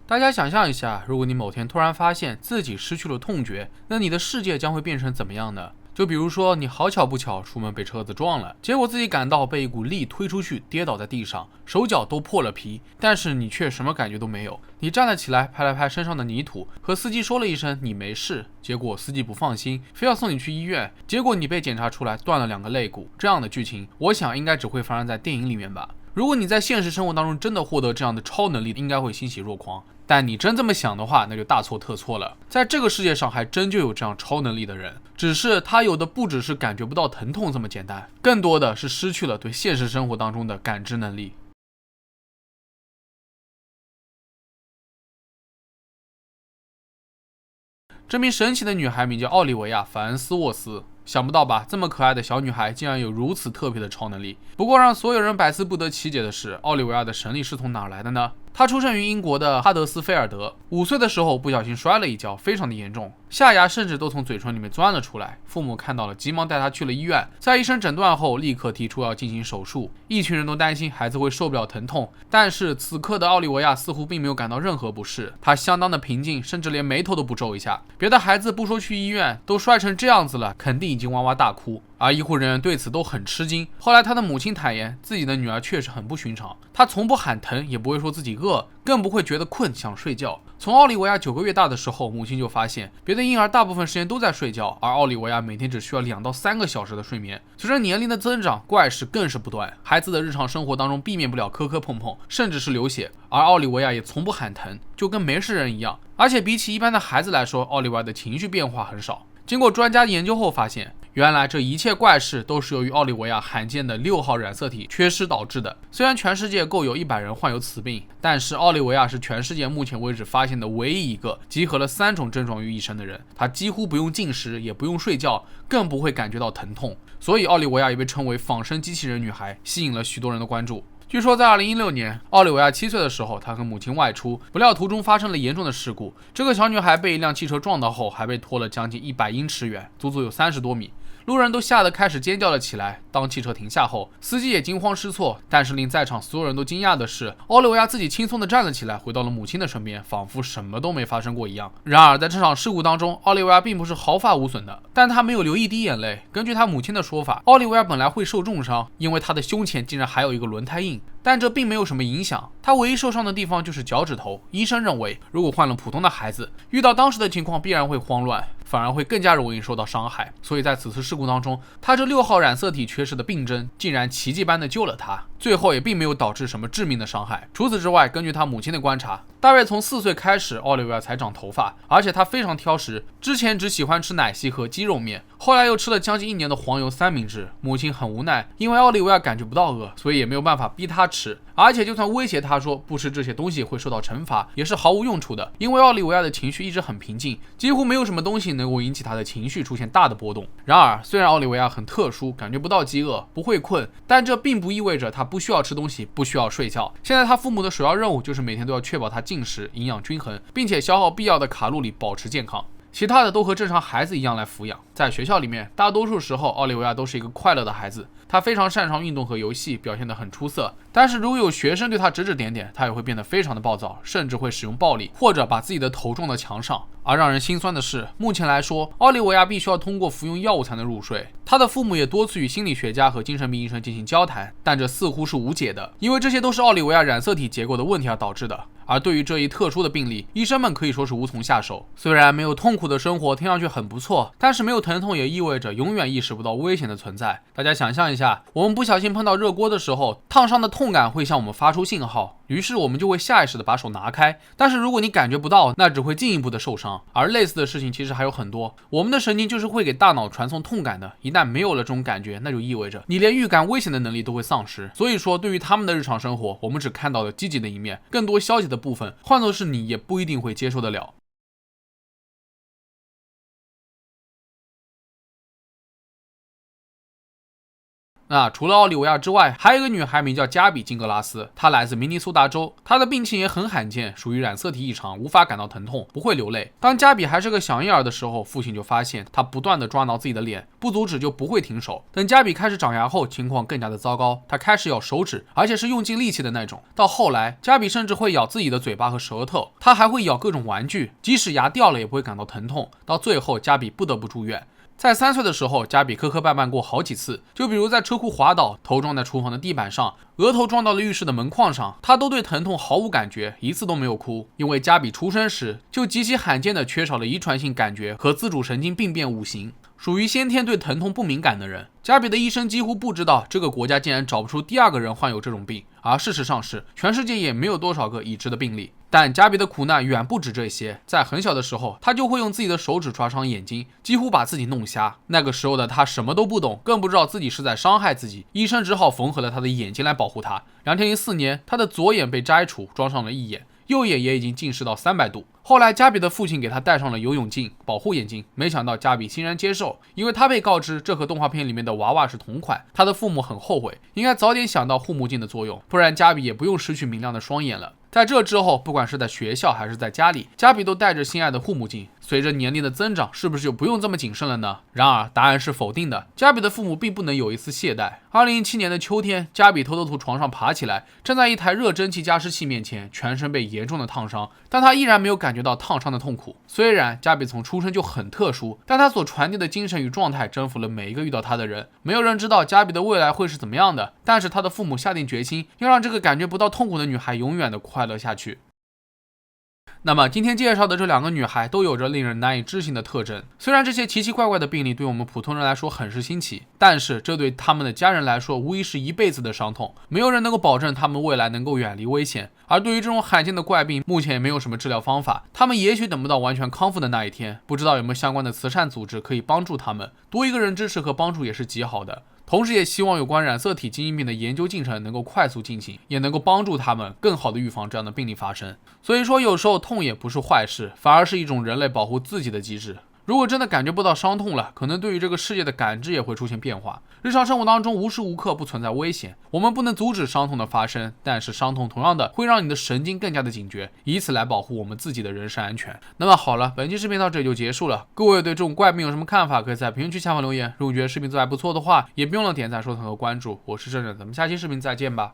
大家想象一下，如果你某天突然发现自己失去了痛觉，那你的世界将会变成怎么样呢？就比如说，你好巧不巧出门被车子撞了，结果自己感到被一股力推出去，跌倒在地上，手脚都破了皮，但是你却什么感觉都没有。你站了起来，拍了拍身上的泥土，和司机说了一声你没事，结果司机不放心，非要送你去医院，结果你被检查出来断了2个肋骨。这样的剧情，我想应该只会发生在电影里面吧。如果你在现实生活当中真的获得这样的超能力，应该会欣喜若狂。但你真这么想的话，那就大错特错了。在这个世界上还真就有这样超能力的人，只是他有的不只是感觉不到疼痛这么简单，更多的是失去了对现实生活当中的感知能力。这名神奇的女孩名叫奥利维亚·凡恩斯沃斯。想不到吧，这么可爱的小女孩竟然有如此特别的超能力。不过让所有人百思不得其解的是，奥利维亚的神力是从哪儿来的呢？她出生于英国的哈德斯菲尔德，5岁的时候不小心摔了一跤，非常的严重，下牙甚至都从嘴唇里面钻了出来。父母看到了，急忙带她去了医院，在医生诊断后，立刻提出要进行手术。一群人都担心孩子会受不了疼痛，但是此刻的奥利维亚似乎并没有感到任何不适，她相当的平静，甚至连眉头都不皱一下。别的孩子不说去医院，都摔成这样子了，肯定已经哇哇大哭。而医护人员对此都很吃惊。后来他的母亲坦言，自己的女儿确实很不寻常，她从不喊疼，也不会说自己饿，更不会觉得困想睡觉。从奥利维亚9个月大的时候，母亲就发现别的婴儿大部分时间都在睡觉，而奥利维亚每天只需要2到3个小时的睡眠。随着年龄的增长，怪事更是不断，孩子的日常生活当中避免不了磕磕碰碰，甚至是流血，而奥利维亚也从不喊疼，就跟没事人一样。而且比起一般的孩子来说，奥利维亚的情绪变化很少。经过专家研究后发现，原来这一切怪事都是由于奥利维亚罕见的6号染色体缺失导致的。虽然全世界共有100人患有此病，但是奥利维亚是全世界目前为止发现的唯一一个集合了3种症状于一身的人。他几乎不用进食，也不用睡觉，更不会感觉到疼痛。所以奥利维亚也被称为仿生机器人女孩，吸引了许多人的关注。据说在2016年，奥利维亚7岁的时候，她和母亲外出，不料途中发生了严重的事故。这个小女孩被一辆汽车撞到后，还被拖了将近100英尺远，足足有30多米。路人都吓得开始尖叫了起来。当汽车停下后，司机也惊慌失措。但是令在场所有人都惊讶的是，奥利维亚自己轻松地站了起来，回到了母亲的身边，仿佛什么都没发生过一样。然而在这场事故当中，奥利维亚并不是毫发无损的，但她没有流一滴眼泪。根据她母亲的说法，奥利维亚本来会受重伤，因为她的胸前竟然还有一个轮胎印，但这并没有什么影响。她唯一受伤的地方就是脚趾头。医生认为，如果换了普通的孩子，遇到当时的情况必然会慌乱，反而会更加容易受到伤害。所以在此次事故当中，他这6号染色体缺失的病症竟然奇迹般的救了他，最后也并没有导致什么致命的伤害。除此之外，根据他母亲的观察，大约从4岁开始，奥利维亚才长头发，而且他非常挑食，之前只喜欢吃奶昔和鸡肉面，后来又吃了将近1年的黄油三明治。母亲很无奈，因为奥利维亚感觉不到饿，所以也没有办法逼他吃，而且就算威胁他说不吃这些东西会受到惩罚，也是毫无用处的，因为奥利维亚的情绪一直很平静，几乎没有什么东西能够引起他的情绪出现大的波动。然而，虽然奥利维亚很特殊，感觉不到饥饿，不会困，但这并不意味着他不需要吃东西，不需要睡觉。现在他父母的首要任务就是每天都要确保他进食，营养均衡，并且消耗必要的卡路里，保持健康。其他的都和正常孩子一样来抚养。在学校里面，大多数时候奥利维亚都是一个快乐的孩子，他非常擅长运动和游戏，表现得很出色。但是如果有学生对他指指点点，他也会变得非常的暴躁，甚至会使用暴力，或者把自己的头撞到墙上。而让人心酸的是，目前来说，奥利维亚必须要通过服用药物才能入睡。他的父母也多次与心理学家和精神病医生进行交谈，但这似乎是无解的，因为这些都是奥利维亚染色体结构的问题而导致的。而对于这一特殊的病例，医生们可以说是无从下手。虽然没有痛苦的生活听上去很不错，但是没有疼痛也意味着永远意识不到危险的存在。大家想象一下，我们不小心碰到热锅的时候，烫伤的痛感会向我们发出信号，于是我们就会下意识的把手拿开。但是如果你感觉不到，那只会进一步的受伤。而类似的事情其实还有很多，我们的神经就是会给大脑传送痛感的，一旦没有了这种感觉，那就意味着你连预感危险的能力都会丧失。所以说，对于他们的日常生活，我们只看到了积极的一面，更多消极的部分，换作是你也不一定会接受得了。那除了奥利维亚之外，还有一个女孩名叫加比金格拉斯，她来自明尼苏达州，她的病情也很罕见，属于染色体异常，无法感到疼痛，不会流泪。当加比还是个小婴儿的时候，父亲就发现她不断的抓挠自己的脸，不阻止就不会停手。等加比开始长牙后，情况更加的糟糕，她开始咬手指，而且是用尽力气的那种。到后来，加比甚至会咬自己的嘴巴和舌头，她还会咬各种玩具，即使牙掉了也不会感到疼痛。到最后，加比不得不住院。在3岁的时候，加比磕磕绊绊过好几次，就比如在车库滑倒，头撞在厨房的地板上，额头撞到了浴室的门框上，他都对疼痛毫无感觉，一次都没有哭。因为加比出生时就极其罕见的缺少了遗传性感觉和自主神经病变五行，属于先天对疼痛不敏感的人。加比的医生几乎不知道这个国家竟然找不出第二个人患有这种病，而事实上是全世界也没有多少个已知的病例。但加比的苦难远不止这些，在很小的时候，他就会用自己的手指抓伤眼睛，几乎把自己弄瞎。那个时候的他什么都不懂，更不知道自己是在伤害自己，医生只好缝合了他的眼睛来保护他。2004年，他的左眼被摘除，装上了义眼，右眼也已经近视到300度。后来加比的父亲给他戴上了游泳镜保护眼睛，没想到加比欣然接受，因为他被告知这和动画片里面的娃娃是同款。他的父母很后悔，应该早点想到护目镜的作用，不然加比也不用失去明亮的双眼了。在这之后，不管是在学校还是在家里，加比都戴着心爱的护目镜。随着年龄的增长，是不是就不用这么谨慎了呢？然而答案是否定的，加比的父母并不能有一丝懈怠。2017年的秋天，加比偷偷从床上爬起来，站在一台热蒸汽加湿器面前，全身被严重的烫伤，但他依然没有感觉到烫伤的痛苦。虽然加比从出生就很特殊，但他所传递的精神与状态征服了每一个遇到他的人。没有人知道加比的未来会是怎么样的，但是他的父母下定决心，要让这个感觉不到痛苦的女孩永远的快乐下去。那么今天介绍的这2个女孩都有着令人难以置信的特征。虽然这些奇奇怪怪的病例对我们普通人来说很是新奇，但是这对他们的家人来说无疑是一辈子的伤痛。没有人能够保证他们未来能够远离危险。而对于这种罕见的怪病，目前也没有什么治疗方法，他们也许等不到完全康复的那一天。不知道有没有相关的慈善组织可以帮助他们，多一个人支持和帮助也是极好的。同时也希望有关染色体基因病的研究进程能够快速进行，也能够帮助他们更好的预防这样的病例发生。所以说有时候痛也不是坏事，反而是一种人类保护自己的机制。如果真的感觉不到伤痛了，可能对于这个世界的感知也会出现变化。日常生活当中无时无刻不存在危险，我们不能阻止伤痛的发生，但是伤痛同样的会让你的神经更加的警觉，以此来保护我们自己的人身安全。那么好了，本期视频到这里就结束了。各位对这种怪病有什么看法，可以在评论区下方留言。如果觉得视频做还不错的话，也不用了点赞、收藏和关注。我是郑郑，咱们下期视频再见吧。